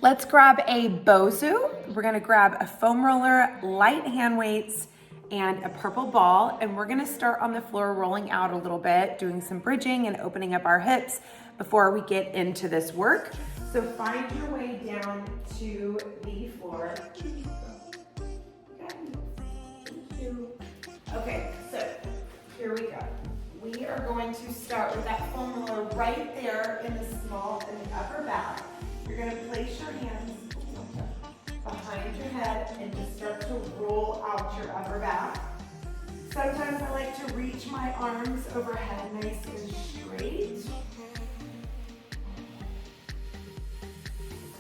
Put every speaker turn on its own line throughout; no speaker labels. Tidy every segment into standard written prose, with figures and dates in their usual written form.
Let's grab a Bosu. We're gonna grab a foam roller, light hand weights, and a purple ball. And we're gonna start on the floor rolling out a little bit, doing some bridging and opening up our hips before we get into this work. So find your way down to the floor. Okay, so here we go. We are going to start with that foam roller right there in the upper back. You're going to place your hands behind your head and just start to roll out your upper back. Sometimes I like to reach my arms overhead nice and straight.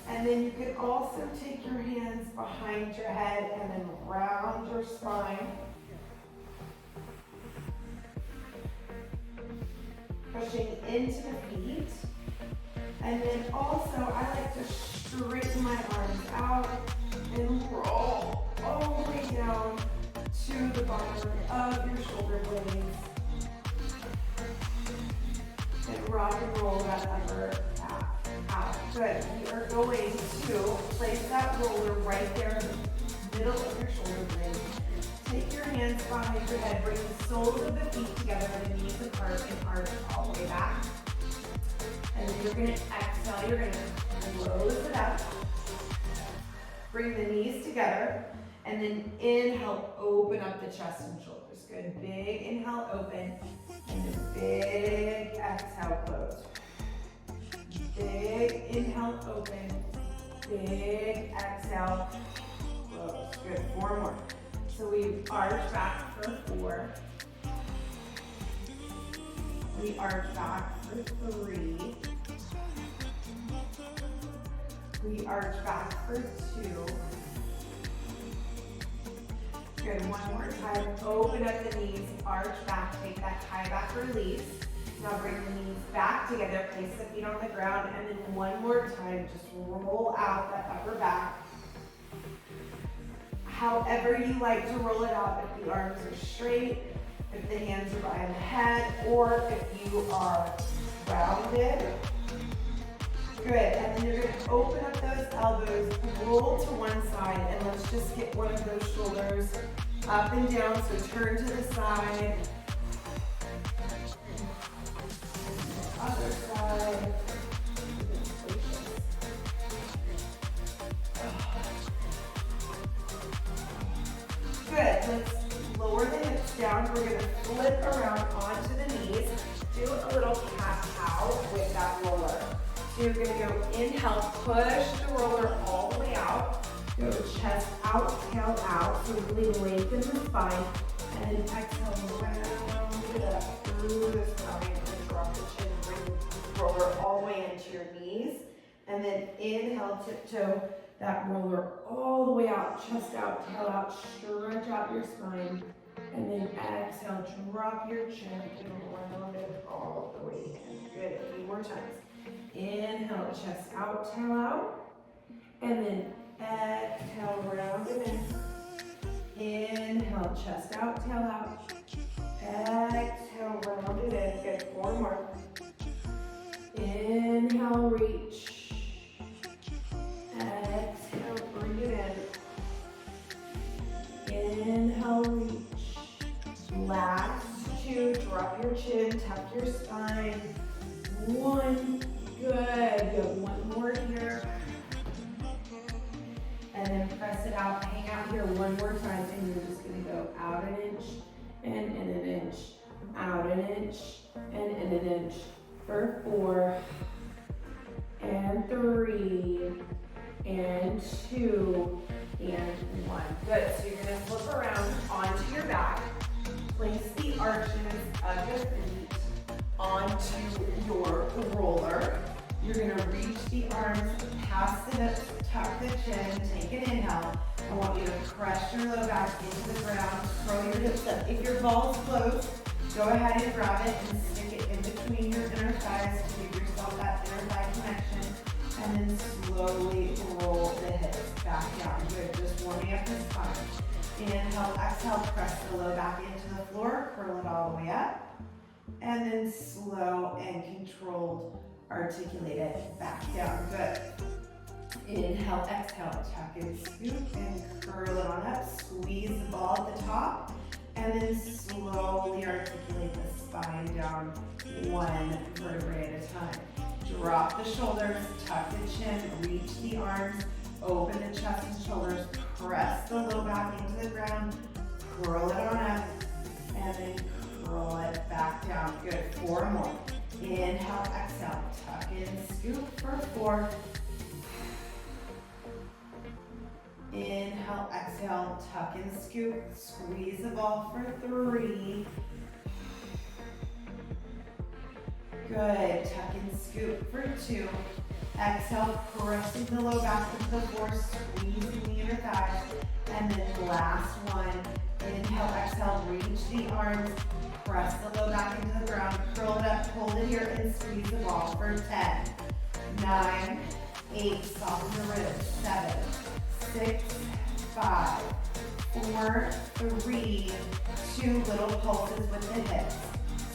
And then you can also take your hands behind your head and then round your spine. Pushing into the feet. And then also I like to straighten my arms out and roll all the way down to the bottom of your shoulder blades. And rock and roll that upper back out. Good. We are going to place that roller right there in the middle of your shoulder blades. Take your hands behind your head, bring the soles of the feet together, the knees apart, and arch all the way back. And then you're going to exhale, you're going to close it up. Bring the knees together, and then inhale, open up the chest and shoulders. Good, big inhale, open, and then big exhale, close. Big inhale, open, big exhale, close. Good, 4 more. So we arch back for 4. We arch back for 3. We arch back for 2. Good, one more time. Open up the knees, arch back, take that high back release. Now bring the knees back together, place the feet on the ground, and then one more time, just roll out that upper back. However you like to roll it out, if the arms are straight, if the hands are behind the head, or if you are rounded. Good, and then you're going to open up those elbows, roll to one side, and let's just get one of those shoulders up and down, so turn to the side. Other side. Good, let's lower the hips down. We're going to flip around onto the knees. Do a little cat-cow with that roller. So you're going to go inhale, push the roller all the way out. Go chest out, tail out. So really lengthen the spine. And then exhale, round it up through the spine. And drop the chin, bring the roller all the way into your knees. And then inhale, tiptoe that roller all the way out, chest out, tail out, stretch out your spine. And then exhale, drop your chin and round it all the way in. Good, a few more times. Inhale, chest out, tail out. And then exhale, round it in. Inhale, chest out, tail out. Exhale, round it in. Good, 4 more. Inhale, reach. Exhale, bring it in. Inhale, reach. Last 2, drop your chin, tuck your spine. 1, good. You have 1 more here. And then press it out, hang out here 1 more time, and you're just gonna go out an inch, and in an inch, out an inch, and in an inch, for 4, and 3, and 2, and 1. Good, so you're gonna flip around onto your back, place the arches of your feet onto your roller. You're gonna reach the arms past the hips, tuck the chin, take an inhale. I want you to press your low back into the ground, curl your hips up. If your ball's closed, go ahead and grab it and stick it in between your inner thighs to give yourself that inner thigh connection. And then slowly roll the hips back down. Good, just warming up the spine. Inhale, exhale, press the low back into the floor, curl it all the way up. And then slow and controlled, articulate it back down. Good. Inhale, exhale, tuck and scoop and curl it on up. Squeeze the ball at the top and then slowly articulate the spine down one vertebrae at a time. Drop the shoulders, tuck the chin, reach the arms, open the chest and shoulders, press the low back into the ground, curl it on up, and then curl it back down. Good, 4 more. Inhale, exhale, tuck and scoop for 4. Inhale, exhale, tuck and scoop, squeeze the ball for 3. Good, tuck and scoop for 2. Exhale, pressing the low back into the floor, squeezing the inner thighs. And then last one, inhale, exhale, reach the arms, press the low back into the ground, curl it up, hold it here, and squeeze the ball for 10, 9, 8, soften the ribs, 7, 6, 5, 4, 3, 2, little pulses with the hips.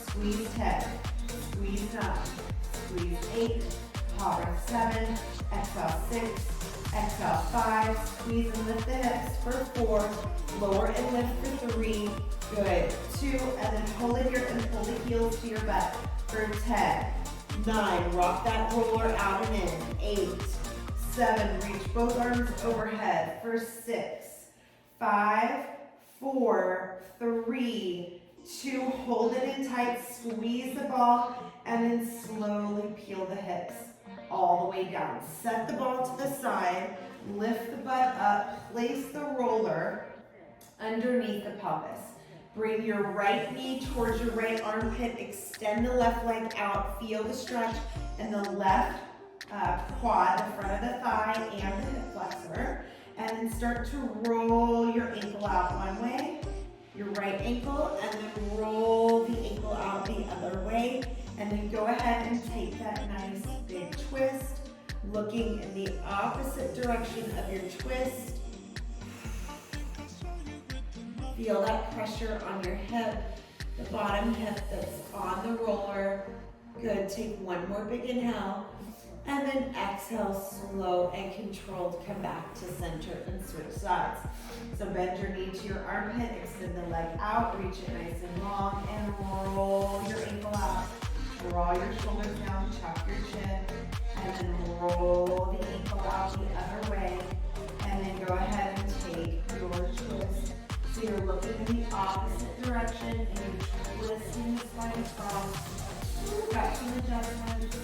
Squeeze 10, squeeze 9, squeeze 8, hover 7, exhale 6, exhale 5, squeeze and lift the hips for 4, lower and lift for 3, good, 2, and then hold it here and pull the heels to your butt for 10, 9, rock that roller out and in, 8, 7, reach both arms overhead for 6, 5, 4, 3, 2, hold it in tight, squeeze the ball, and then slowly peel the hips all the way down. Set the ball to the side, lift the butt up, place the roller underneath the pelvis. Bring your right knee towards your right armpit, extend the left leg out, feel the stretch in the left quad, the front of the thigh and the hip flexor, and then start to roll your ankle out one way, your right ankle, and then roll the ankle out the other way, and then go ahead and take that nice big twist, looking in the opposite direction of your twist. Feel that pressure on your hip, the bottom hip that's on the roller. Good, take one more big inhale, and then exhale, slow and controlled, come back to center and switch sides. So bend your knee to your armpit, extend the leg out, reach it nice and long, and roll your ankle out. Draw your shoulders down, tuck your chin, and then roll the ankle out the other way, and then go ahead and take your twist. So you're looking in the opposite direction, and you're twisting the spine across. Back to the adjustment.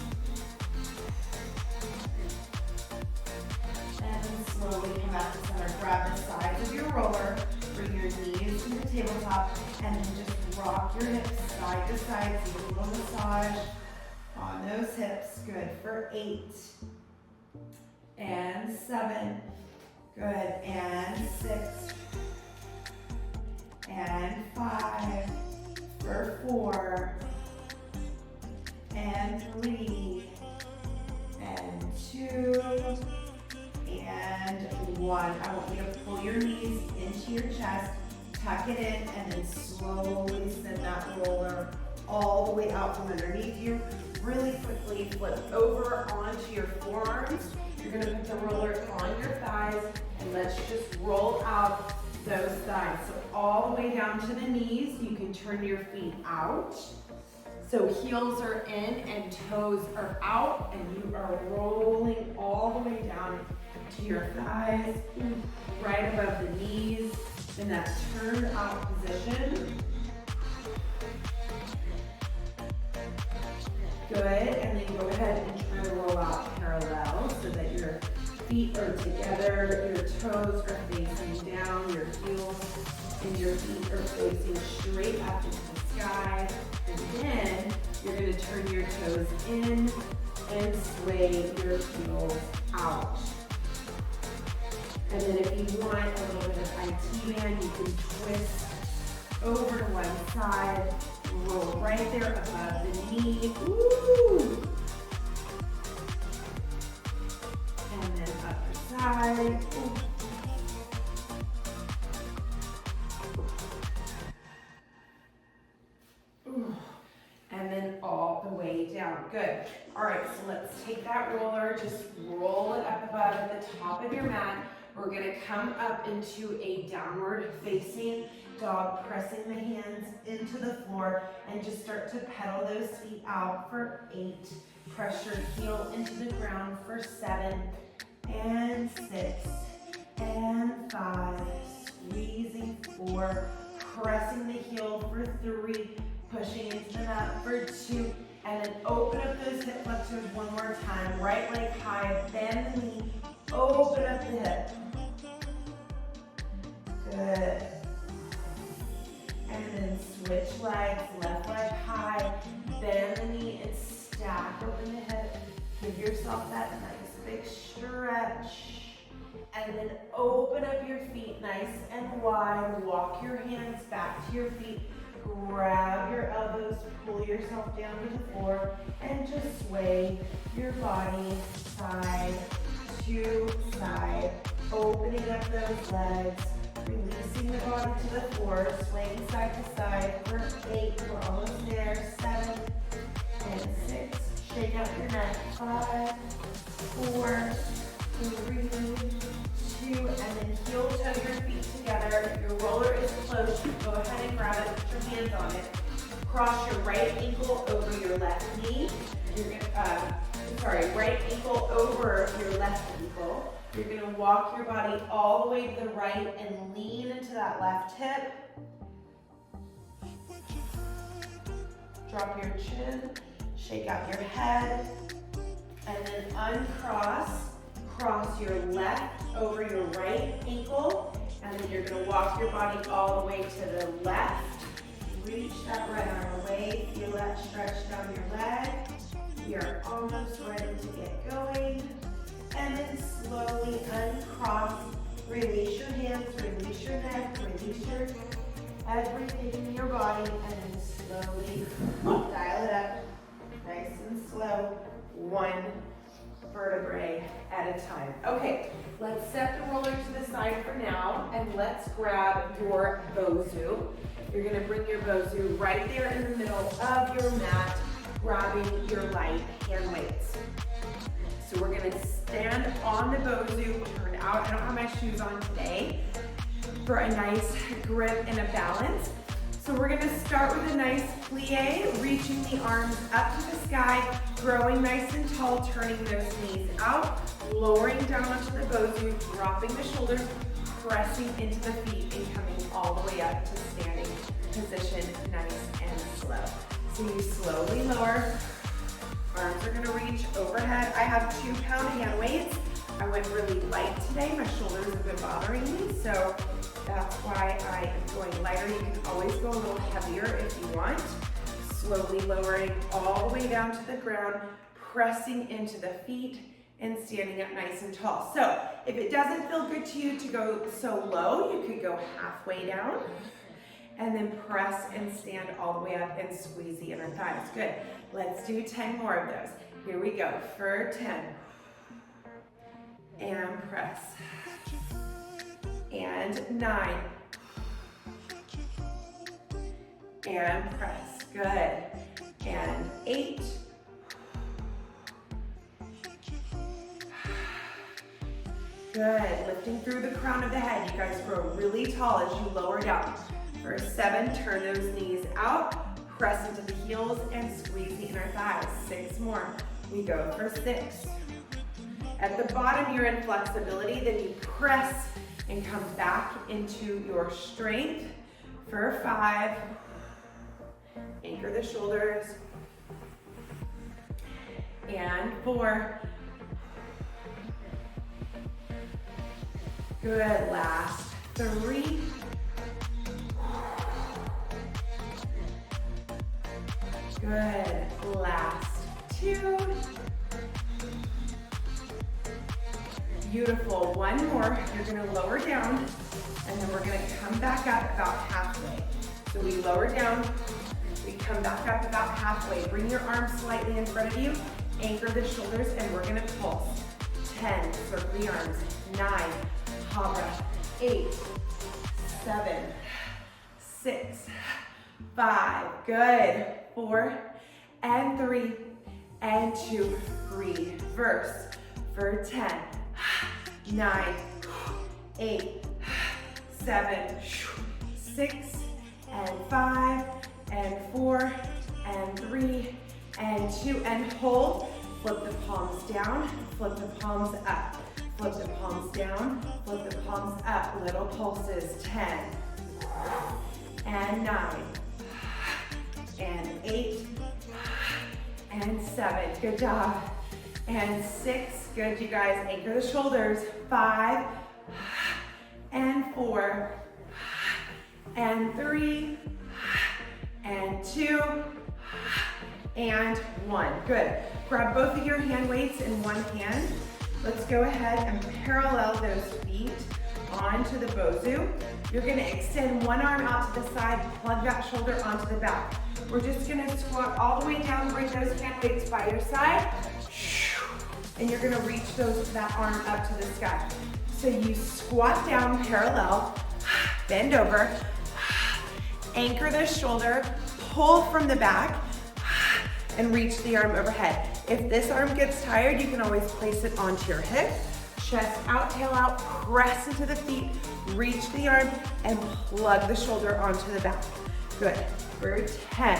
And then slowly come back to center. Grab the sides of your roller, bring your knees to the tabletop, and then just rock your hips side to side. So a little massage on those hips. Good for 8 and 7. Good, and 6 and 5 for 4 and 3 and 2 and 1. I want you to pull your knees into your chest, tuck it in, and then slowly send that roller all the way out from underneath you. Really quickly flip over onto your forearms. You're going to put the roller on your thighs, and let's just roll out those thighs. So all the way down to the knees. You can turn your feet out. So heels are in and toes are out, and you are rolling all the way down to your thighs, right above the knees, in that turned out position. Good, and then go ahead and try to roll out parallel so that your feet are together, your toes are facing down, your heels and your feet are facing straight up into the sky. And then you're going to turn your toes in and sway your heels out. And then if you want a little bit of IT band, you can twist over to one side, roll right there above the knee. Woo! And then other side. Ooh. And then all the way down. Good. All right. right, so let's take that roller, just roll it up above at the top of your mat. We're gonna come up into a downward facing dog, pressing the hands into the floor, and just start to pedal those feet out for 8. Press your heel into the ground for 7, and 6, and 5, squeezing 4, pressing the heel for 3, pushing into the mat for 2, and then open up those hip flexors one more time. Right leg high, bend the knee, open up the hip. Good. And then switch legs, left leg high, bend the knee and stack open the hip. Give yourself that nice big stretch. And then open up your feet nice and wide. Walk your hands back to your feet. Grab your elbows, pull yourself down to the floor, and just sway your body side to side. Opening up those legs, releasing the body to the floor, swaying side to side for 8. We're almost there. 7 and 6. Shake out your neck. 5, 4, 3, 2, and then heel toe your feet together. Your roller is closed. Go ahead and grab it. Put your hands on it. Cross your right ankle over your left knee. You're gonna, right ankle over your left ankle. You're gonna walk your body all the way to the right and lean into that left hip. Drop your chin. Shake out your head. And then uncross. Cross your left over your right ankle, and then you're going to walk your body all the way to the left. Reach that right arm away. Feel that stretch down your leg. You're almost ready to get going. And then slowly uncross. Release your hands, release your neck, release your everything in your body, and then slowly dial it up. Nice and slow. 1 vertebrae at a time. Okay, let's set the roller to the side for now, and let's grab your Bosu. You're gonna bring your Bosu right there in the middle of your mat, grabbing your light hand weights. So we're gonna stand on the Bosu, turn out. I don't have my shoes on today, for a nice grip and a balance. So we're gonna start with a nice plie, reaching the arms up to the sky, growing nice and tall, turning those knees out, lowering down onto the Bosu, dropping the shoulders, pressing into the feet, and coming all the way up to standing position, nice and slow. So you slowly lower, arms are gonna reach overhead. I have 2-pound hand weights. I went really light today. My shoulders have been bothering me, so that's why I am going lighter. You can always go a little heavier if you want. Slowly lowering all the way down to the ground, pressing into the feet, and standing up nice and tall. So if it doesn't feel good to you to go so low, you could go halfway down, and then press and stand all the way up and squeeze the inner thighs. Good. Let's do 10 more of those. Here we go. For 10. And press. And 9. And press. Good. And 8. Good. Lifting through the crown of the head. You guys grow really tall as you lower down. For 7, turn those knees out. Press into the heels and squeeze the inner thighs. 6 more. We go for 6. At the bottom, you're in flexibility. Then you press and come back into your strength. For 5. Anchor the shoulders. And 4. Good. Last 3. Good. Last 2. Beautiful. 1 more. You're going to lower down, and then we're going to come back up about halfway. So we lower down, we come back up about halfway. Bring your arms slightly in front of you, anchor the shoulders, and we're going to pulse. 10, circle the arms. 9, hot breath. 8, 7, 6, 5, good. 4 and 3 and 2. Reverse for 10, 9, 8, 7, 6, and 5, and 4, and 3, and 2, and hold. Flip the palms down, flip the palms up, flip the palms down, flip the palms up. Little pulses, 10, and 9, and 8, and 7. Good job. And 6. Good, you guys. Anchor the shoulders. 5, and 4, and 3, and 2, and 1. Good. Grab both of your hand weights in one hand. Let's go ahead and parallel those feet onto the Bosu. You're gonna extend one arm out to the side, plug that shoulder onto the back. We're just gonna squat all the way down, bring those hand weights by your side, and you're gonna reach that arm up to the sky. So you squat down parallel, bend over, anchor the shoulder, pull from the back, and reach the arm overhead. If this arm gets tired, you can always place it onto your hip. Chest out, tail out, press into the feet, reach the arm, and plug the shoulder onto the back. Good. For 10,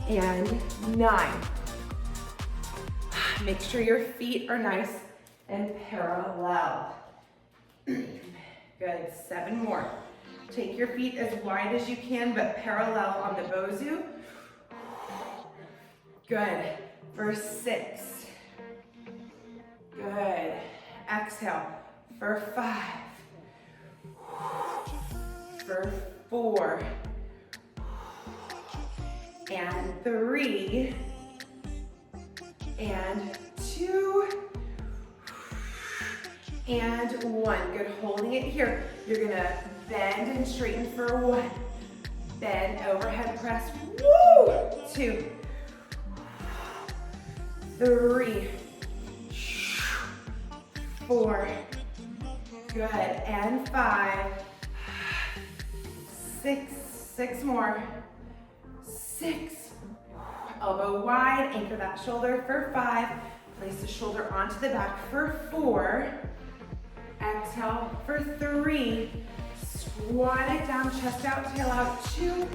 and 9. Make sure your feet are nice and parallel. Good. 7 more. Take your feet as wide as you can, but parallel on the Bosu. Good. For 6. Good. Exhale. For 5. For 4. And 3. And 2. And 1. Good. Holding it here. You're gonna bend and straighten for 1. Bend, overhead press. Woo! 2. 3. 4. Good. And 5. 6. 6 more. 6. Elbow wide. Anchor that shoulder for 5. Place the shoulder onto the back for 4. Exhale for 3. Squat it down, chest out, tail out. 2.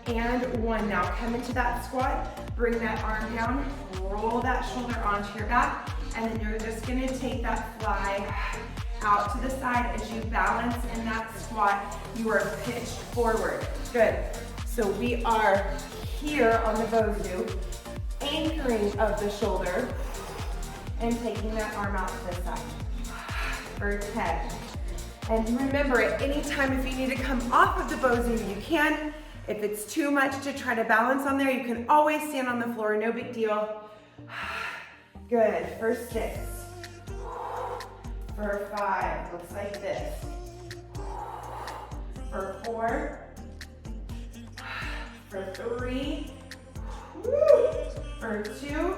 And 1. Now come into that squat. Bring that arm down. Roll that shoulder onto your back. And then you're just gonna take that fly out to the side as you balance in that squat. You are pitched forward. Good. So we are here on the Bosu, anchoring of the shoulder and taking that arm out to the side for 10. And remember, at any time if you need to come off of the Bosu, you can. If it's too much to try to balance on there, you can always stand on the floor, no big deal. Good. For 6. For 5, looks like this. For 4. For 3. Woo. For 2.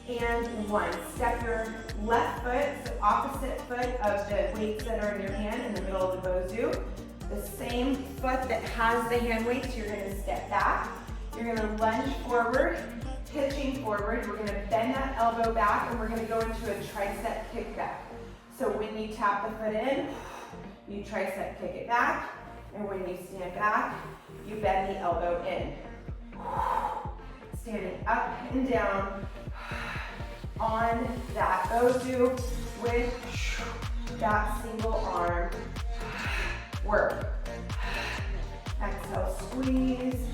And 1. Step your left foot, the opposite foot of the weights that are in your hand in the middle of the Bosu. The same foot that has the hand weights, you're gonna step back. You're gonna lunge forward, pitching forward. We're gonna bend that elbow back and we're gonna go into a tricep kickback. So when you tap the foot in, you tricep kick it back. And when you stand back, you bend the elbow in. Standing up and down on that Bosu with that single arm work. Exhale, squeeze.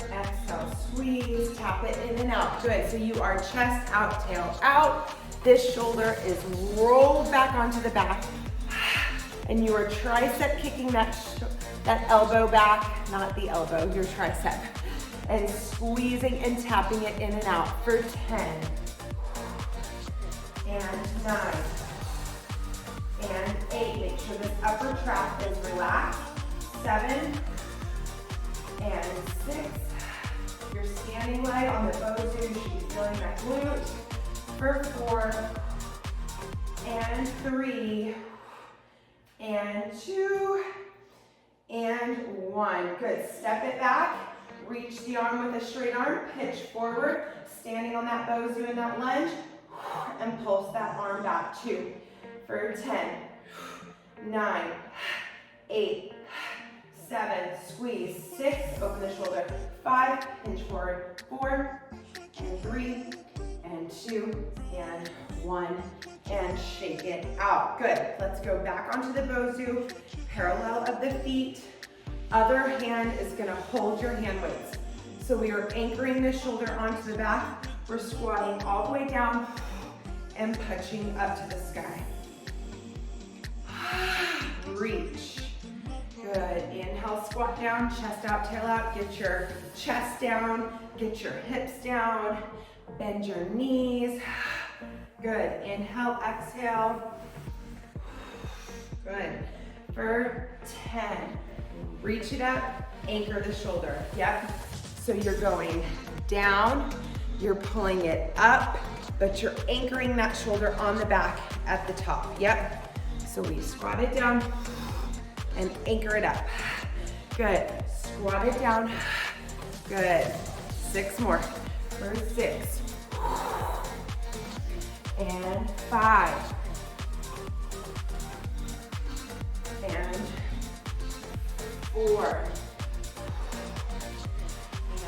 Exhale, squeeze. Tap it in and out. Good. So you are chest out, tail out. This shoulder is rolled back onto the back. And you are tricep kicking that elbow back, not the elbow, your tricep. And squeezing and tapping it in and out for 10. And 9. And 8. Make sure this upper trap is relaxed. 7. And 6. You're standing light on the Bosu. You should be feeling that glute. For 4. And 3. And 2. And 1. Good. Step it back. Reach the arm with a straight arm, pitch forward, standing on that Bosu in that lunge, and pulse that arm back. 2 for 10, 9, 8, 7, squeeze, 6, open the shoulder, 5, hinge forward, 4, and 3, and 2, and 1, and shake it out. Good. Let's go back onto the Bosu, parallel of the feet. Other hand is gonna hold your hand weights. So we are anchoring the shoulder onto the back. We're squatting all the way down and punching up to the sky. Reach. Good. Inhale, squat down, chest out, tail out. Get your chest down, get your hips down, bend your knees. Good. Inhale, exhale. Good. For 10. Reach it up, anchor the shoulder. Yep. So you're going down, you're pulling it up, but you're anchoring that shoulder on the back at the top. Yep. So we squat it down and anchor it up. Good. Squat it down. Good. 6 more. For 6. And 5. And 4.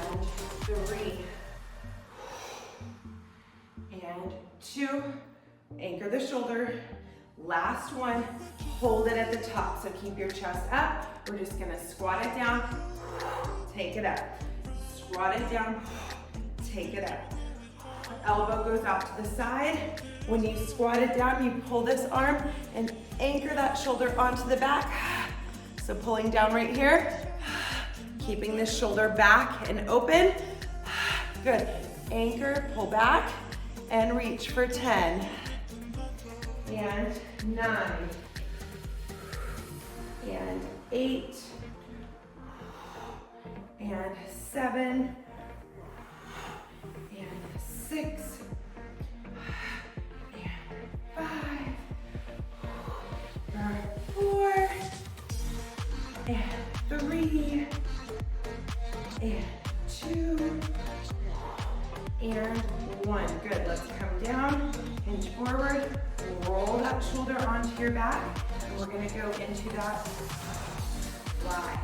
And 3. And 2. Anchor the shoulder. Last one. Hold it at the top. So keep your chest up. We're just gonna squat it down. Take it up. Squat it down. Take it up. Elbow goes out to the side. When you squat it down, you pull this arm and anchor that shoulder onto the back. So pulling down right here, keeping this shoulder back and open. Good. Anchor, pull back, and reach for 10. And 9. And 8. And 7. And 6. And 5. And 4. And 3. And 2. And 1. Good. Let's come down, hinge forward, roll that shoulder onto your back, and we're going to go into that fly.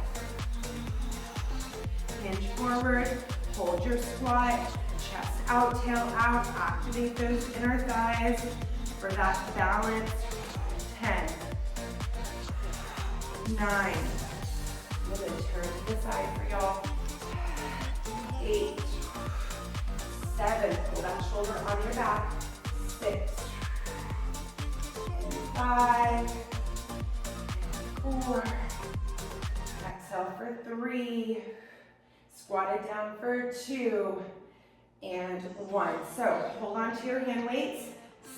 Hinge forward, hold your squat, chest out, tail out, activate those inner thighs for that balance. 10, 9, I'm going to turn to the side for y'all. 8, 7, pull that shoulder on your back. 6, 5, 4, exhale for 3, squat it down for 2, and 1. So hold on to your hand weights.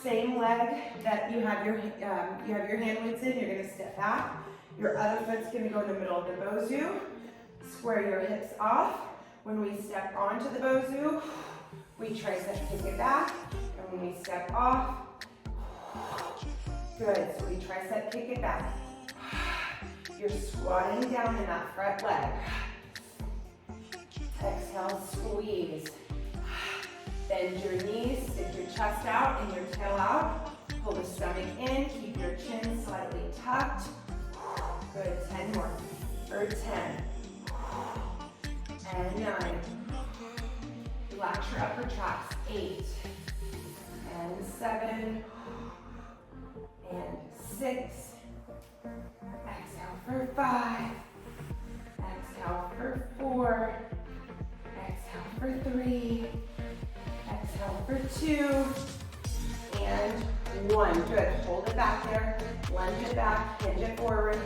Same leg that you have your hand weights in. You're going to step back. Your other foot's going to go in the middle of the Bosu. Square your hips off. When we step onto the Bosu, we tricep kick it back. And when we step off, good. So we tricep kick it back. You're squatting down in that front leg. Exhale, squeeze. Bend your knees, stick your chest out and your tail out. Pull the stomach in, keep your chin slightly tucked. Good, 10 more. For 10. And 9. Relax your upper traps. 8. And 7. And 6. Exhale for 5. Exhale for 4. Exhale for 3. Exhale for 2. And 1. Good. Hold it back there. Lunge it back. Hinge it forward.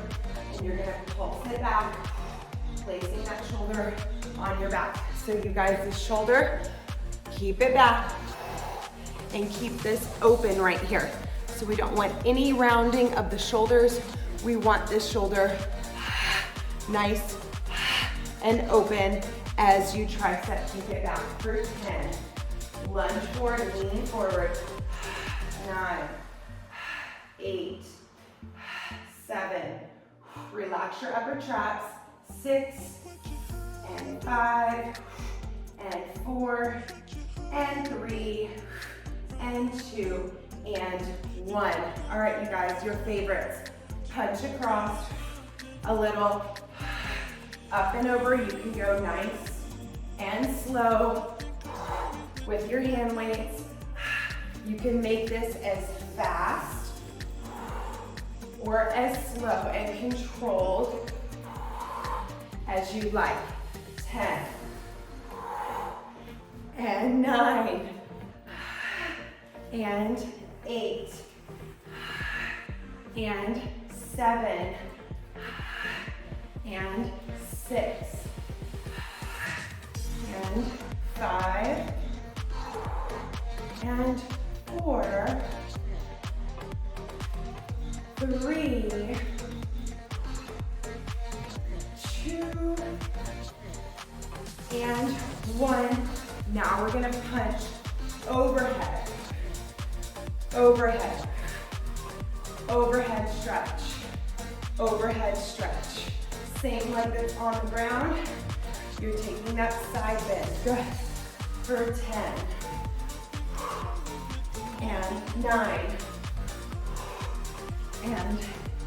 And you're going to pulse it back. Placing that shoulder on your back. So you guys, this shoulder, keep it back. And keep this open right here. So we don't want any rounding of the shoulders. We want this shoulder nice and open as you tricep kick it back. For 10. Lunge forward, lean forward. 9, 8, 7. Relax your upper traps. 6, and 5, and 4, and 3, and 2, and 1. All right, you guys, your favorites. Punch across, a little up and over. You can go nice and slow with your hand weights. You can make this as fast or as slow and controlled as you like. 10 and 9 and 8 and 7 and 6 and 5 and 4, 3, 2, and 1. Now we're gonna punch overhead, overhead, overhead stretch, overhead stretch. Same leg that's on the ground. You're taking that side bend. Good. For 10 and 9 and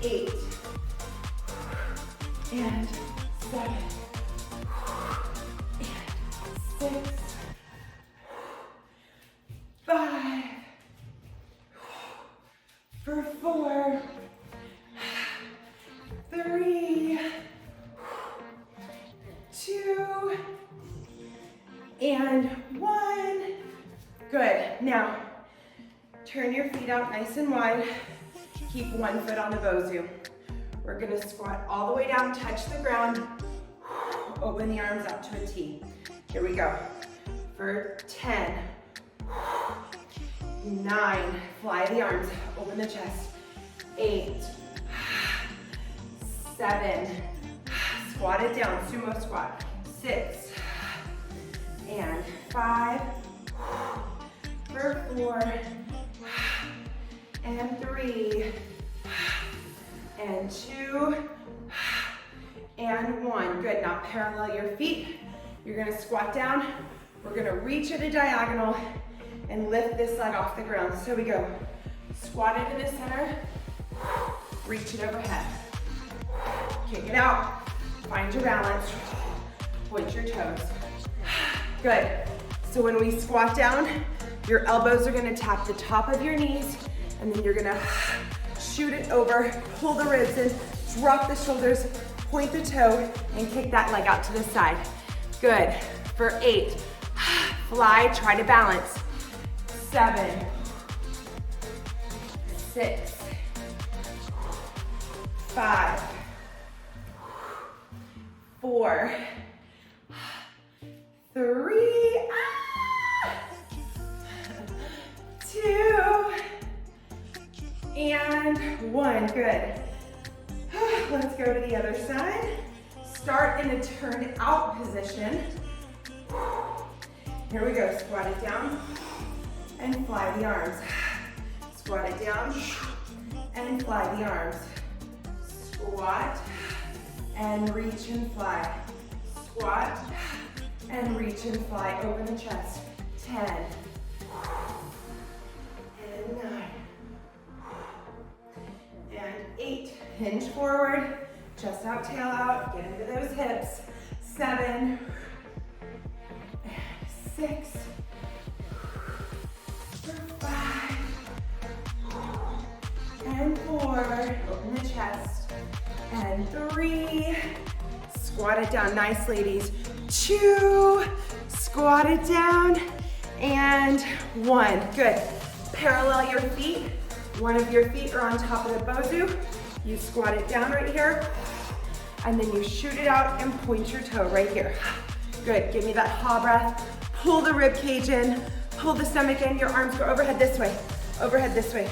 8 and 7 and 6, 5, for 4, 3, 2, and 1. Good. Now, turn your feet out nice and wide. Keep one foot on the Bosu. We're gonna squat all the way down, touch the ground. Open the arms up to a T. Here we go. For 10, 9, fly the arms, open the chest. 8, 7, squat it down, sumo squat. 6, and 5, for 4, and 3, and 2, and 1. Good, now parallel your feet. You're gonna squat down. We're gonna reach at a diagonal and lift this leg off the ground. So we go, squat it in the center, reach it overhead. Kick it out, find your balance, point your toes. Good, so when we squat down, your elbows are gonna tap the top of your knees, and then you're gonna shoot it over, pull the ribs in, drop the shoulders, point the toe, and kick that leg out to the side. Good, for 8, fly, try to balance. 7, 6, 5, 4, 3, 2, and 1. Good. Let's go to the other side. Start in a turn out position. Here we go. Squat it down and fly the arms. Squat it down and fly the arms. Squat and reach and fly. Squat and reach and fly. Open the chest. 10 and 9 and 8. Hinge forward, chest out, tail out. Get into those hips. 7 and 6, 5 and 4. Open the chest. And 3. Squat it down. Nice, ladies. 2. Squat it down. And 1. Good. Parallel your feet. One of your feet are on top of the Bosu. You squat it down right here. And then you shoot it out and point your toe right here. Good. Give me that ha breath. Pull the rib cage in. Pull the stomach in. Your arms go overhead this way. Overhead this way.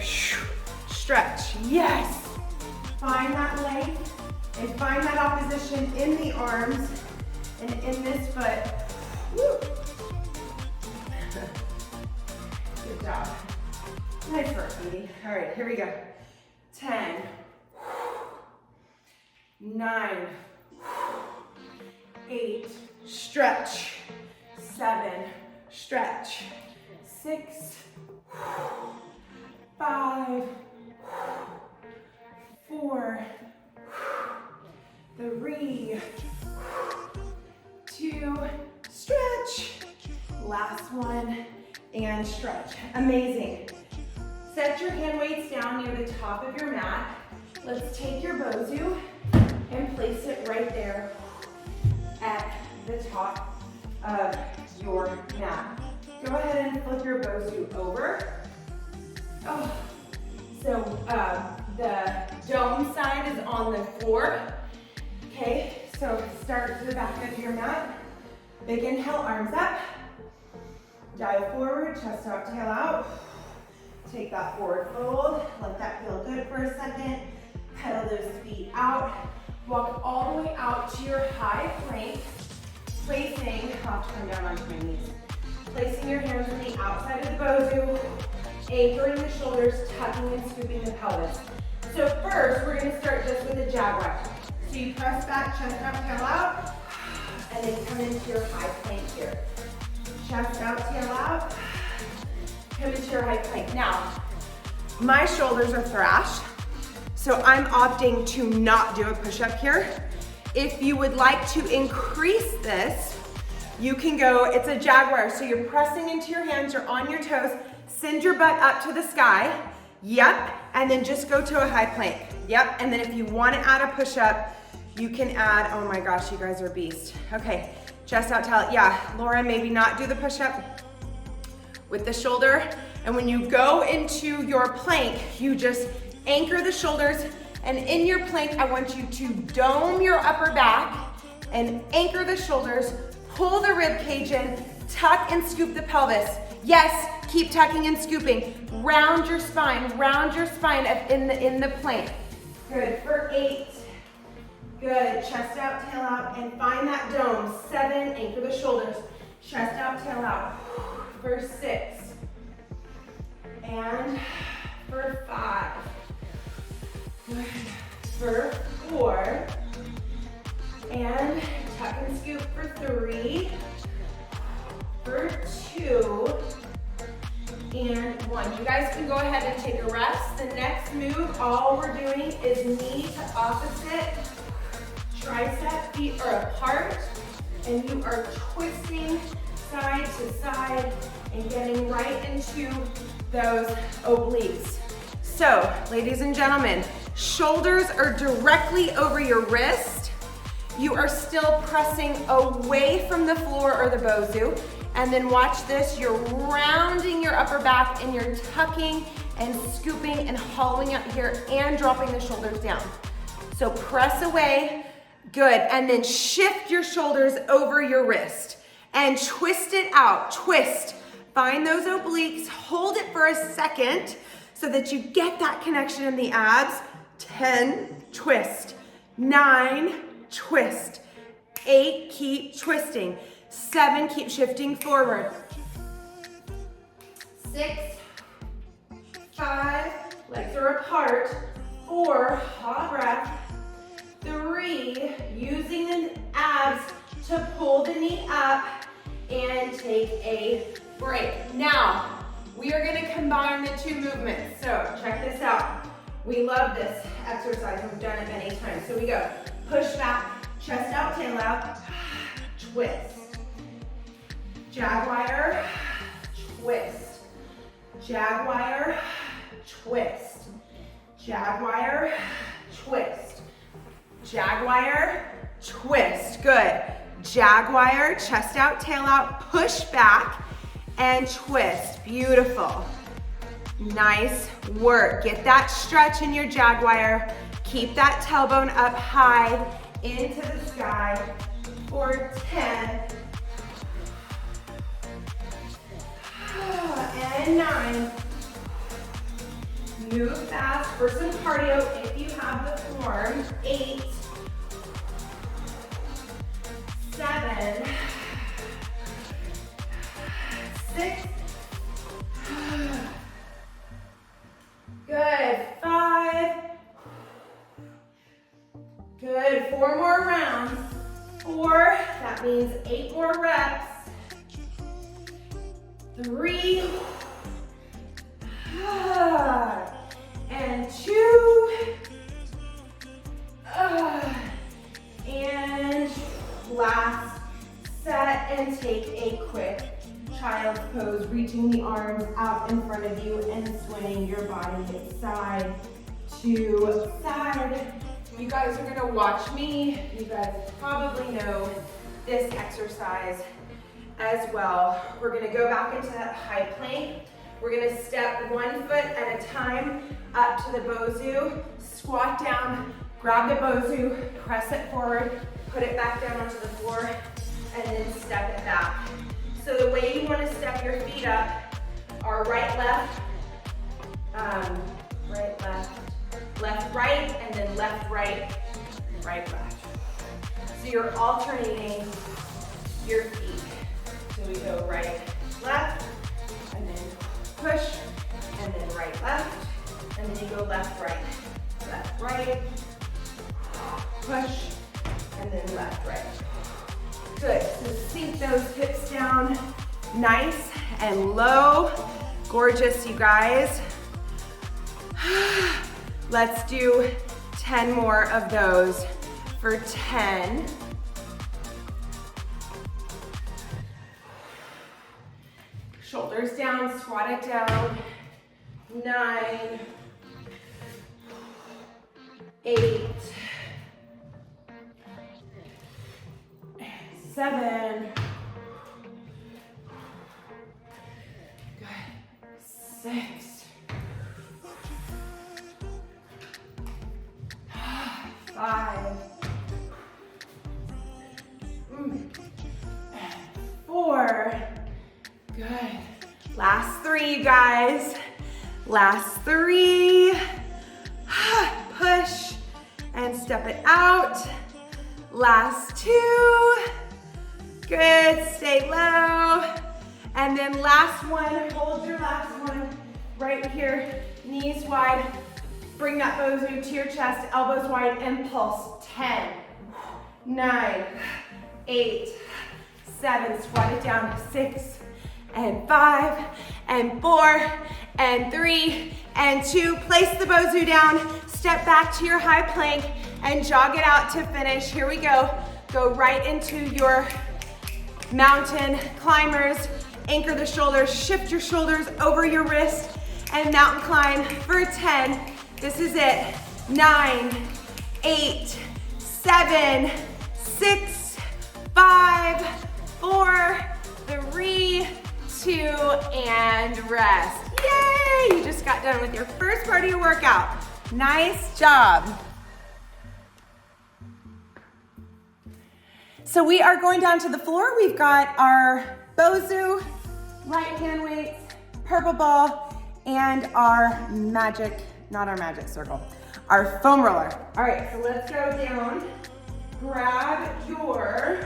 Stretch. Yes. Find that length and find that opposition in the arms and in this foot. Woo. Good job. Nice work, sweetie. All right, here we go. 10, 9, 8, stretch, 7, stretch, 6, 5, 4, 3, 2, stretch. Last one, and stretch. Amazing. Set your hand weights down near the top of your mat. Let's take your Bosu and place it right there at the top of your mat. Go ahead and flip your Bosu over. Oh. So the dome side is on the floor. Okay, so start to the back of your mat. Big inhale, arms up. Dive forward, chest out, tail out. Take that forward fold. Let that feel good for a second. Pedal those feet out. Walk all the way out to your high plank. Placing, I'll turn down onto my knees. Placing your hands on the outside of the Bosu. Anchoring the shoulders, tucking and scooping the pelvis. So first, we're gonna start just with a jaguar. So you press back, chest out, tail out, and then come into your high plank here. Chest out, tail out, come into your high plank. Now, my shoulders are thrashed, so I'm opting to not do a push-up here. If you would like to increase this, you can go, it's a jaguar, so you're pressing into your hands, you're on your toes, send your butt up to the sky, yep, and then just go to a high plank, yep, and then if you want to add a push-up, you can add, oh my gosh, you guys are beast. Okay, chest out, tail out, yeah, Laura, maybe not do the push-up with the shoulder, and when you go into your plank, you just anchor the shoulders, and in your plank, I want you to dome your upper back and anchor the shoulders, pull the rib cage in, tuck and scoop the pelvis. Yes, keep tucking and scooping. Round your spine in the plank. Good, for 8. Good, chest out, tail out, and find that dome. 7, anchor the shoulders. Chest out, tail out. For 6. And for 5. Good. For 4. And tuck and scoop for 3. For 2. And 1. You guys can go ahead and take a rest. The next move, all we're doing is knee to opposite. Tricep feet are apart, and you are twisting side to side and getting right into those obliques. So, ladies and gentlemen, shoulders are directly over your wrist. You are still pressing away from the floor or the Bosu. And then watch this, you're rounding your upper back and you're tucking and scooping and hollowing out here and dropping the shoulders down. So press away, good. And then shift your shoulders over your wrist and twist it out, twist. Find those obliques, hold it for a second so that you get that connection in the abs. 10, twist. 9, twist. 8, keep twisting. 7, keep shifting forward. 6, 5, legs are apart. 4, hot breath. 3, using the abs to pull the knee up and take a break. Now, we are gonna combine the 2 movements. So check this out. We love this exercise, we've done it many times. So we go, push back, chest out, tail out, twist. Jaguar, twist. Jaguar, twist. Jaguar, twist. Jaguar, twist. Good. Jaguar, chest out, tail out, push back, and twist. Beautiful. Nice work. Get that stretch in your Jaguar. Keep that tailbone up high into the sky for 10. And 9. Move fast for some cardio if you have the form. 8. 7. 6. Good. 5. Good. 4 more rounds. 4. That That means 8 more reps. 3, and 2, and last set, and take a quick child's pose, reaching the arms out in front of you and swaying your body side to side. You guys are gonna watch me. You guys probably know this exercise as well. We're gonna go back into that high plank. We're gonna step 1 foot at a time up to the Bosu, squat down, grab the Bosu, press it forward, put it back down onto the floor, and then step it back. So the way you wanna step your feet up are right, left, right, left, left, right, and then left, right, right, left. So you're alternating your feet. So we go right, left, and then push, and then right, left, and then you go left, right, push, and then left, right. Good, so sink those hips down nice and low. Gorgeous, you guys. Let's do 10 more of those for 10. Shoulders down, squat it down. 9, 8, 7, good, 6, 5, 4, good. Last 3, you guys. Last 3. Push and step it out. Last 2. Good, stay low. And then last one, hold your last one right here, knees wide. Bring that Bosu to your chest, elbows wide, and pulse. 10, 9, 8, 7, squat it down, 6, and 5, and 4, and 3, and 2. Place the Bosu down, step back to your high plank, and jog it out to finish. Here we go. Go right into your mountain climbers. Anchor the shoulders, shift your shoulders over your wrist, and mountain climb for 10. This is it. 9, 8, 7, 6, 5, 4, 3, 2, and rest. Yay! You just got done with your first part of your workout. Nice job. So we are going down to the floor. We've got our Bosu, light hand weights, purple ball, and our magic, not our magic circle, our foam roller. All right, so let's go down. Grab your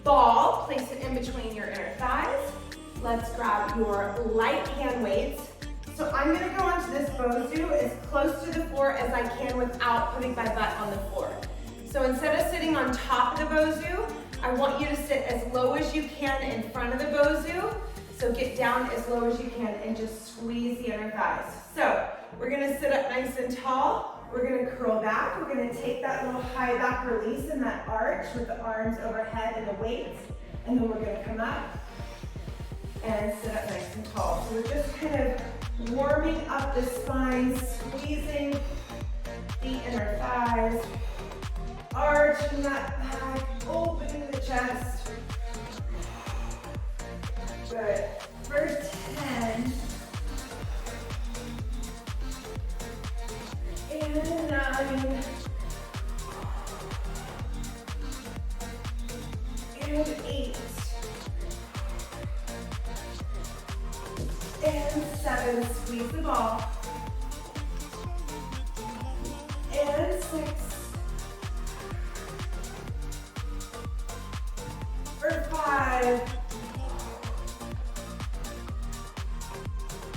ball, place it in between your inner thighs. Let's grab your light hand weights. So I'm gonna go onto this Bosu as close to the floor as I can without putting my butt on the floor. So instead of sitting on top of the Bosu, I want you to sit as low as you can in front of the Bosu. So get down as low as you can and just squeeze the inner thighs. So we're gonna sit up nice and tall. We're gonna curl back. We're gonna take that little high back release and that arch with the arms overhead and the weights. And then we're gonna come up and sit up nice and tall. So we're just kind of warming up the spine, squeezing the inner thighs, arching that back, opening the chest. Good. For 10. And 9. And 8. And 7. Squeeze the ball. And 6. For 5.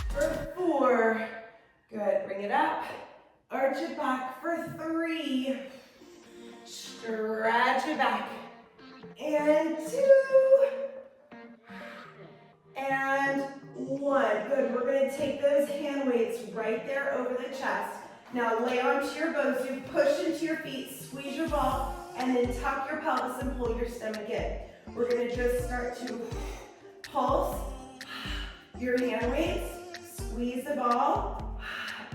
For 4. Good. Bring it up. Arch it back for 3. Stretch it back. and 2, and 1. Good, we're gonna take those hand weights right there over the chest. Now lay onto your Bosu, push into your feet, squeeze your ball, and then tuck your pelvis and pull your stomach in. We're gonna just start to pulse your hand weights, squeeze the ball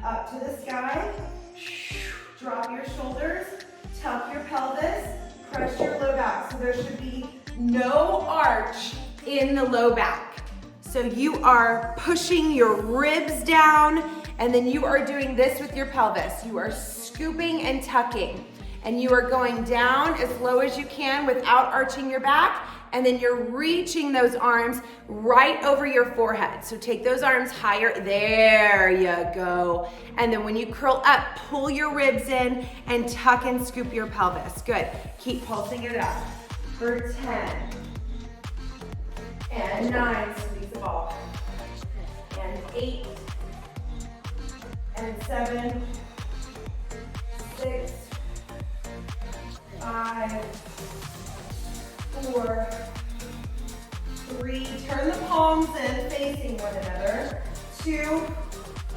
up to the sky, drop your shoulders, tuck your pelvis, press your low back. So there should be no arch in the low back. So you are pushing your ribs down, and then you are doing this with your pelvis. You are scooping and tucking, and you are going down as low as you can without arching your back, and then you're reaching those arms right over your forehead. So take those arms higher, there you go. And then when you curl up, pull your ribs in and tuck and scoop your pelvis. Good, keep pulsing it up for 10, and 9, squeeze the ball, and 8, and 7, 6, 5, 4, 3, turn the palms in facing one another, 2,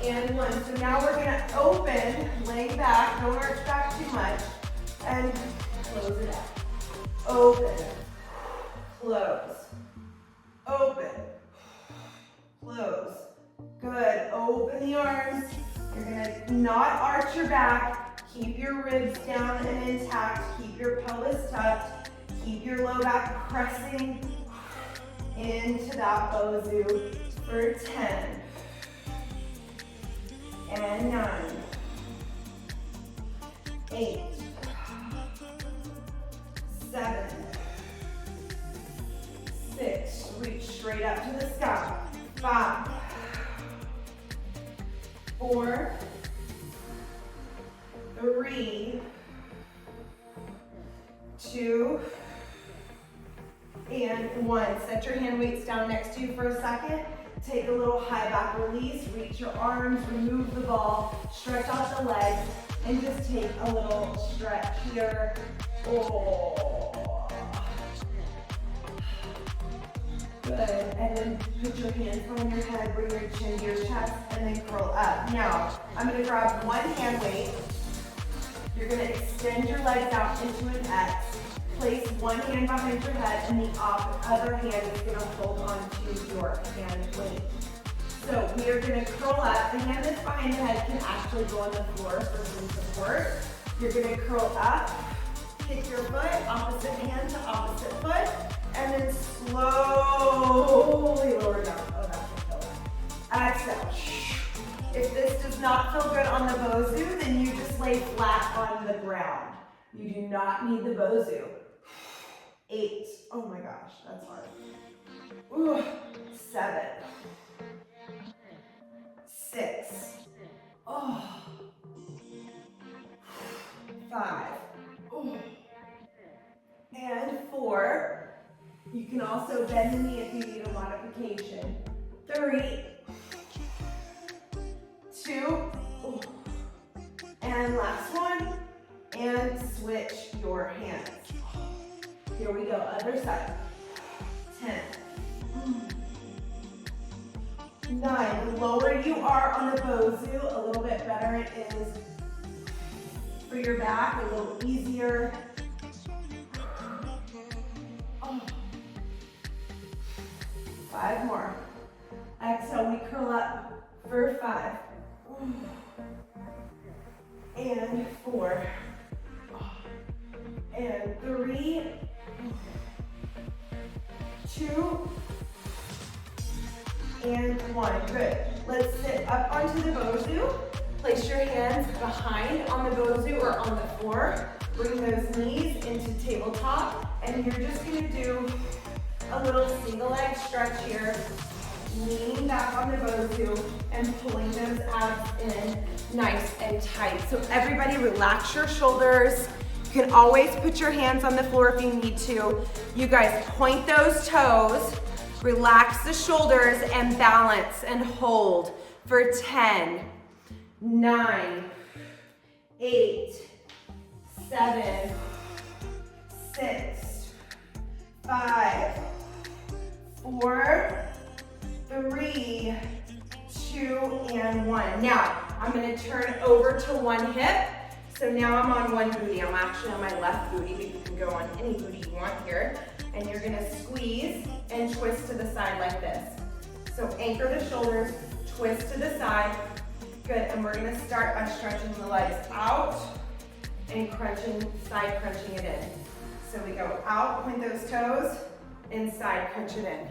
and 1. So now we're gonna open, laying back, don't arch back too much, and close it up. Open, close, open, close. Good, open the arms. You're gonna not arch your back, keep your ribs down and intact, keep your pelvis tucked, keep your low back pressing into that Bosu for 10, and 9, 8, 7, 6, reach straight up to the sky, 5, 4, 3, 2, and 1. Set your hand weights down next to you for a second. Take a little high back release, reach your arms, remove the ball, stretch out the legs, and just take a little stretch here. Oh. Good, and then put your hands behind your head, bring your chin to your chest, and then curl up. Now, I'm gonna grab one hand weight. You're gonna extend your legs out into an X. Place one hand behind your head, and the other hand is gonna hold onto your hand weight. So we are gonna curl up. The hand that's behind the head can actually go on the floor for some support. You're gonna curl up, kick your foot, opposite hand to opposite foot, and then slowly lower down. Oh, that's gonna feel that. Exhale. If this does not feel good on the Bosu, then you just lay flat on the ground. You do not need the Bosu. 8. Oh my gosh, that's hard. Ooh. 7. 6. Oh. 5. Oh. And 4. You can also bend the knee if you need a modification. 3. 2. Oh. And last one. And switch your hands. Here we go, other side. 10. 9. The lower you are on the Bosu, a little bit better it is for your back, a little easier. Oh. 5 more. Exhale, we curl up for 5. And 4. And 3. 2. And 1. Good. Let's sit up onto the Bosu. Place your hands behind on the Bosu or on the floor. Bring those knees into tabletop. And you're just going to do a little single leg stretch here. Leaning back on the Bosu and pulling those abs in nice and tight. So everybody relax your shoulders. You can always put your hands on the floor if you need to. You guys point those toes, relax the shoulders, and balance and hold for 10, 9, 8, 7, 6, 5, 4, 3, 2, and 1. Now, I'm gonna turn over to one hip. So now I'm on one booty. I'm actually on my left booty, but you can go on any booty you want here. And you're gonna squeeze and twist to the side like this. So anchor the shoulders, twist to the side. Good, and we're gonna start by stretching the legs out and side crunching it in. So we go out, point those toes, and side crunch it in.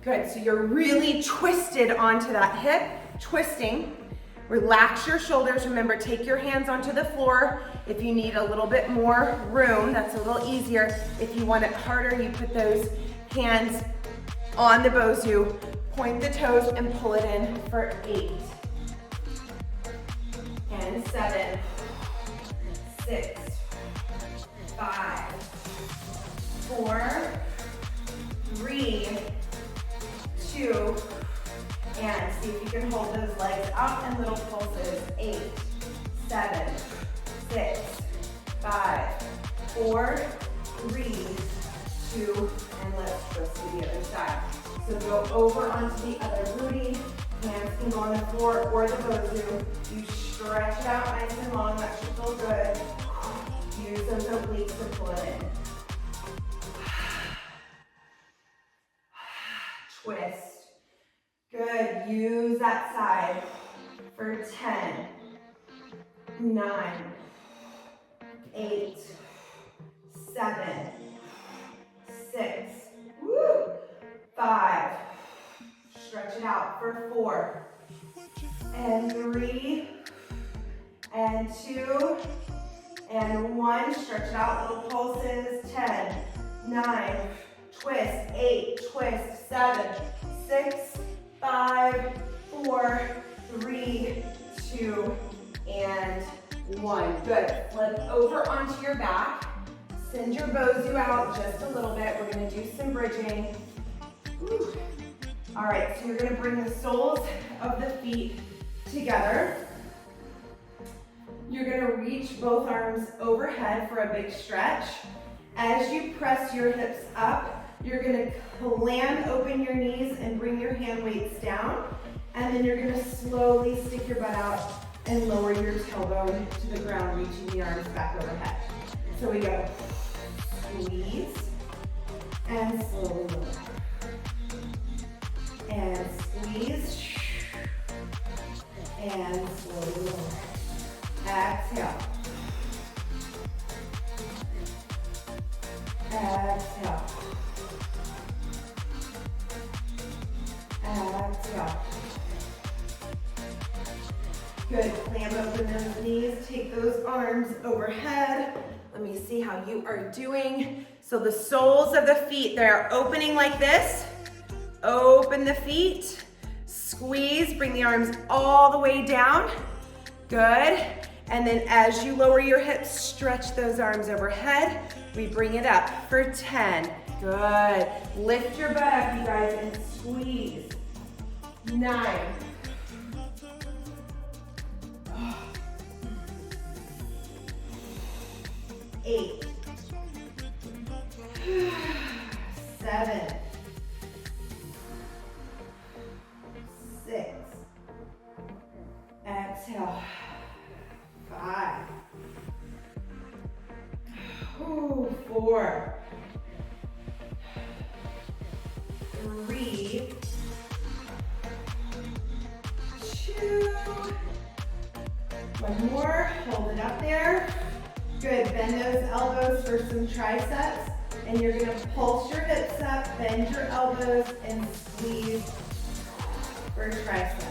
Good, so you're really twisted onto that hip, twisting. Relax your shoulders. Remember, take your hands onto the floor. If you need a little bit more room, that's a little easier. If you want it harder, you put those hands on the Bosu, point the toes, and pull it in for 8, and 7, 6, 5, 4, 3, 2, and see if you can hold those legs up and little pulses. 8, 7, 6, 5, 4, 3, 2, and let's twist to the other side. So go over onto the other booty. Hands can go on the floor or the Bosu. You stretch it out nice and long. That should feel good. Use those obliques to pull it in. Twist. Good, use that side for 10, 9, 8, 7, 6, 5, stretch it out for 4, and 3, and 2, and 1, stretch it out, little pulses, 10, 9, twist, 8, twist, 7, 6, 5, 4, 3, 2, and 1. Good. Flip over onto your back. Send your Bosu out just a little bit. We're going to do some bridging. Whew. All right, so you're going to bring the soles of the feet together. You're going to reach both arms overhead for a big stretch. As you press your hips up, you're gonna clam open your knees and bring your hand weights down. And then you're gonna slowly stick your butt out and lower your tailbone to the ground, reaching the arms back overhead. So we go squeeze and slowly lower. And squeeze and slowly lower. Exhale. Exhale. Exhale. Good, clam open those knees, take those arms overhead. Let me see how you are doing. So the soles of the feet, they're opening like this. Open the feet, squeeze, bring the arms all the way down. Good, and then as you lower your hips, stretch those arms overhead. We bring it up for 10. Good, lift your butt up, you guys, and squeeze. 9. 8. 7. 6. Exhale. 5. 4. 3. 2. One more. Hold it up there. Good. Bend those elbows for some triceps. And you're going to pulse your hips up, bend your elbows, and squeeze for triceps.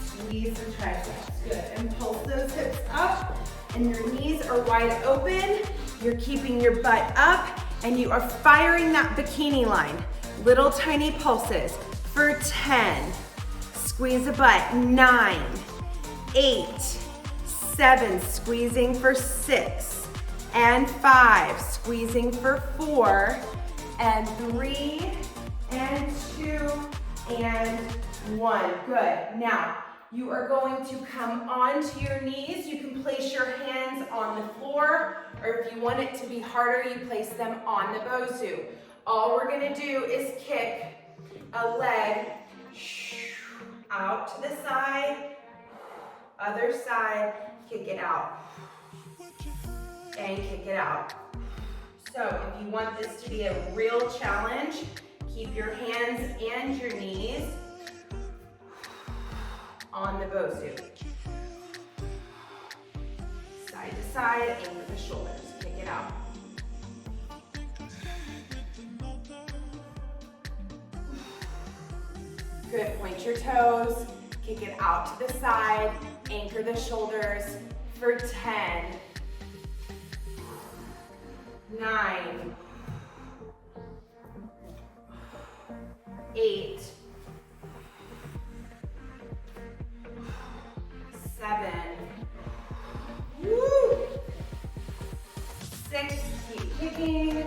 Squeeze the triceps. Good. And pulse those hips up. And your knees are wide open. You're keeping your butt up. And you are firing that bikini line. Little tiny pulses for 10. Squeeze the butt. 9, 8, 7. Squeezing for 6. And 5, squeezing for 4, and 3, and 2, and 1. Good. Now, you are going to come onto your knees. You can place your hands on the floor, or if you want it to be harder, you place them on the Bosu. All we're gonna do is kick a leg out to the side, other side, kick it out, and kick it out. So if you want this to be a real challenge, keep your hands and your knees on the Bosu. Side to side, aim with the shoulders, kick it out. Good, point your toes, kick it out to the side, anchor the shoulders for 10, 9, 8, 7, woo, 6, keep kicking,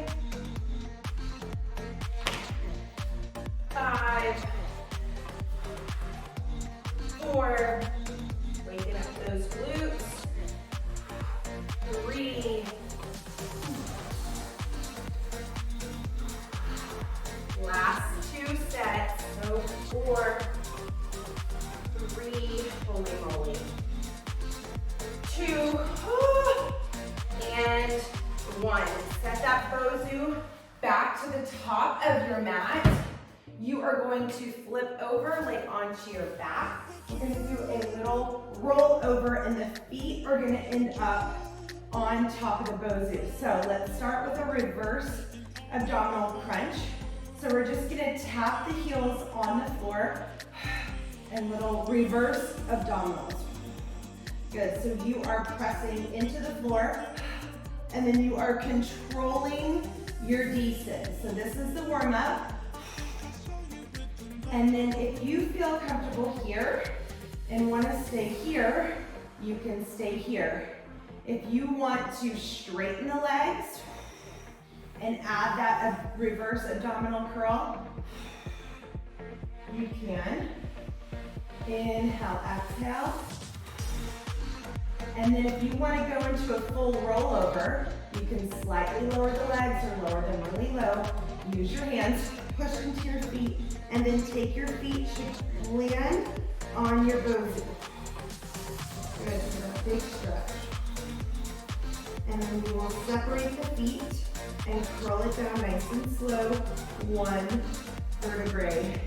5, 4, waking up those glutes, 3, last 2 sets, so 4, 3, holy moly, 2, and 1. Set that Bosu back to the top of your mat. You are going to flip over, lay onto your back. We're going to do a little roll over, and the feet are going to end up on top of the Bosu. So let's start with a reverse abdominal crunch. So we're just going to tap the heels on the floor and little reverse abdominals. Good, so you are pressing into the floor, and then you are controlling your descent. So this is the warm up. And then if you feel comfortable here and want to stay here, you can stay here. If you want to straighten the legs and add that reverse abdominal curl, you can. Inhale, exhale. And then if you want to go into a full rollover, you can slightly lower the legs or lower them really low. Use your hands, push into your feet, and then take your feet to land on your Bosu. Good, so a big stretch. And then you will separate the feet and curl it down nice and slow, 1 vertebrae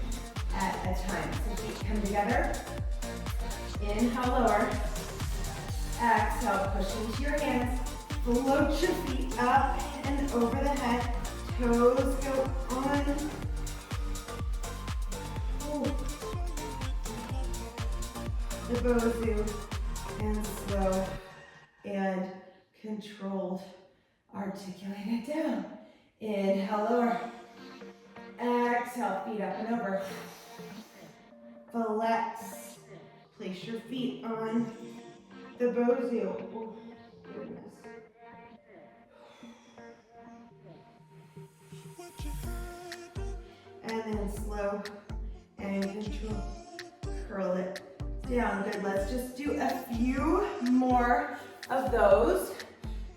at a time. So feet come together. Inhale, lower. Exhale, push into your hands. Float your feet up and over the head. Toes go on. Ooh. The Bosu, and slow and controlled. Articulate it down. Inhale, lower. Exhale, feet up and over. Flex. Place your feet on the Bosu. Oh, goodness. And then slow and control. Curl it down. Good. Let's just do a few more of those.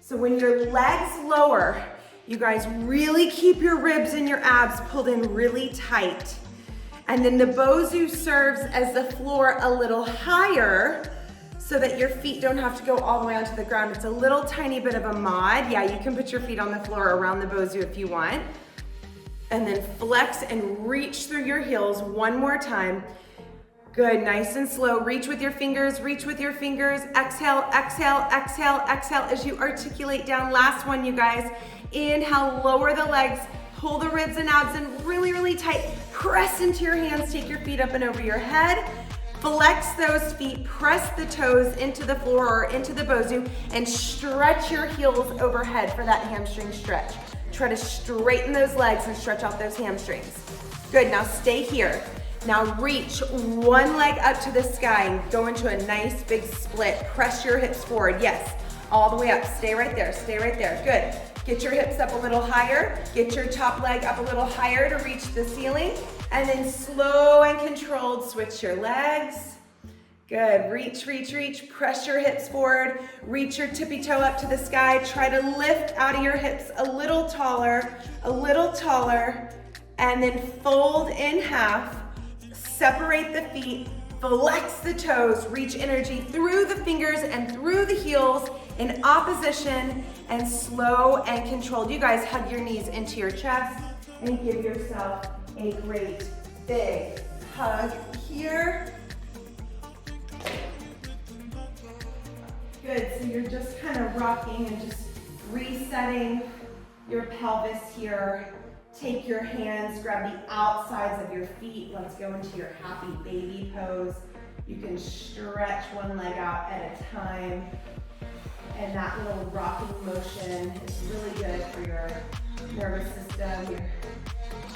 So when your legs lower, you guys really keep your ribs and your abs pulled in really tight. And then the Bosu serves as the floor a little higher so that your feet don't have to go all the way onto the ground. It's a little tiny bit of a mod. Yeah, you can put your feet on the floor around the Bosu if you want. And then flex and reach through your heels one more time. Good, nice and slow. Reach with your fingers, reach with your fingers. Exhale, exhale, exhale, exhale as you articulate down. Last one, you guys. Inhale, lower the legs, pull the ribs and abs in really, really tight. Press into your hands, take your feet up and over your head. Flex those feet, press the toes into the floor or into the Bosu, and stretch your heels overhead for that hamstring stretch. Try to straighten those legs and stretch out those hamstrings. Good, now stay here. Now reach one leg up to the sky and go into a nice big split. Press your hips forward, yes, all the way up. Stay right there, good. Get your hips up a little higher. Get your top leg up a little higher to reach the ceiling. And then slow and controlled, switch your legs. Good, reach, reach, reach, press your hips forward, reach your tippy toe up to the sky, try to lift out of your hips a little taller, and then fold in half, separate the feet, flex the toes, reach energy through the fingers and through the heels in opposition, and slow and controlled. You guys hug your knees into your chest and give yourself a great big hug here. Good, so you're just kind of rocking and just resetting your pelvis here. Take your hands, grab the outsides of your feet. Let's go into your happy baby pose. You can stretch one leg out at a time. And that little rocking motion is really good for your nervous system, your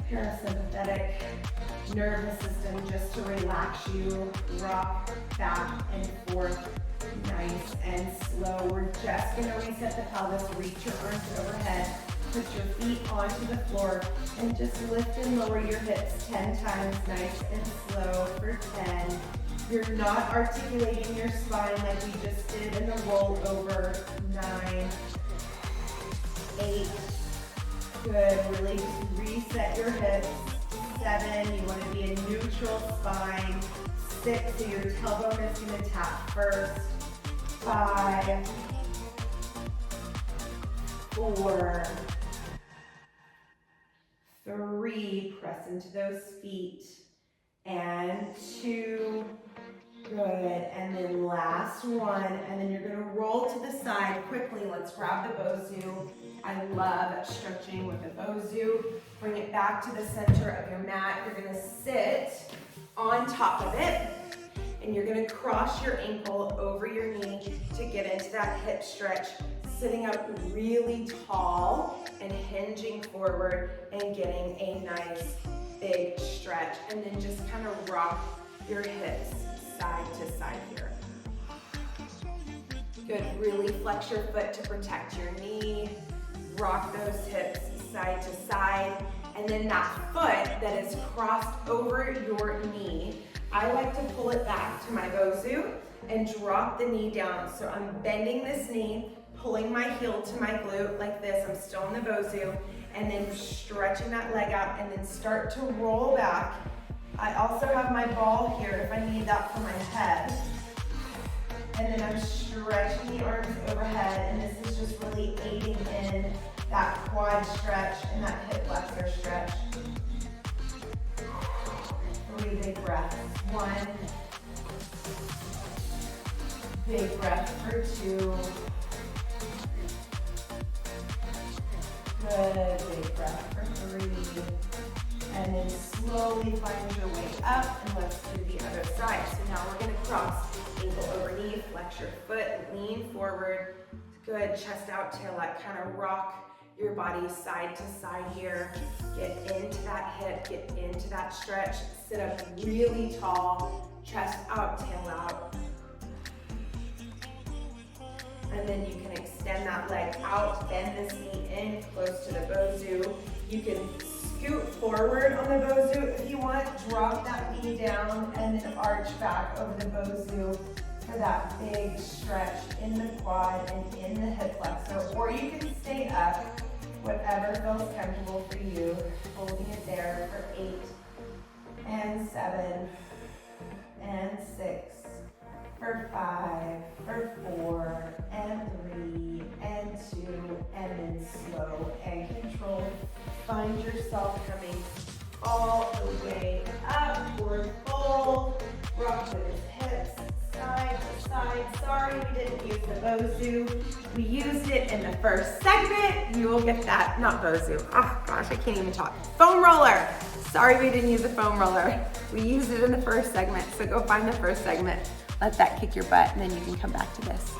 parasympathetic nervous system, just to relax you. Rock back and forth, nice and slow. We're just gonna reset the pelvis, reach your arms overhead, put your feet onto the floor, and just lift and lower your hips 10 times, nice and slow for 10. You're not articulating your spine like we just did in the rollover. 9, 8, good, really just reset your hips. 7, you want to be a neutral spine. 6, so your tailbone is going to tap first. 5, 4, 3, press into those feet, and 2, good, and then last one, and then you're gonna roll to the side quickly. Let's grab the Bosu. I love stretching with the Bosu. Bring it back to the center of your mat. You're gonna sit on top of it, and you're gonna cross your ankle over your knee to get into that hip stretch, sitting up really tall and hinging forward and getting a nice big stretch, and then just kind of rock your hips side to side here. Good, really flex your foot to protect your knee. Rock those hips side to side. And then that foot that is crossed over your knee, I like to pull it back to my Bosu and drop the knee down. So I'm bending this knee, pulling my heel to my glute like this. I'm still in the Bosu, and then stretching that leg out, and then start to roll back. I also have my ball here if I need that for my head. And then I'm stretching the arms overhead, and this is just really aiding in that quad stretch and that hip flexor stretch. 3 big breaths. 1. Big breath for 2. Good, big breath for 3. And then slowly find your way up, and let's do the other side. So now we're gonna cross ankle over knee, flex your foot, lean forward. Good, chest out, tail out, kind of rock your body side to side here. Get into that hip, get into that stretch. Sit up really tall, chest out, tail out. And then you can extend that leg out, bend this knee in close to the Bosu. You can scoot forward on the Bosu if you want. Drop that knee down and then arch back over the Bosu for that big stretch in the quad and in the hip flexor. Or you can stay up, whatever feels comfortable for you. Holding it there for 8 and 7 and 6. For 5, for 4, and 3, and 2, and then slow and controlled. Find yourself coming all the way up, forward fold, rock those hips, side to side. Sorry we didn't use the Bosu. We used it in the first segment. You will get that, not Bosu. Oh gosh, I can't even talk. Foam roller. Sorry we didn't use the foam roller. We used it in the first segment, so go find the first segment. Let that kick your butt, and then you can come back to this.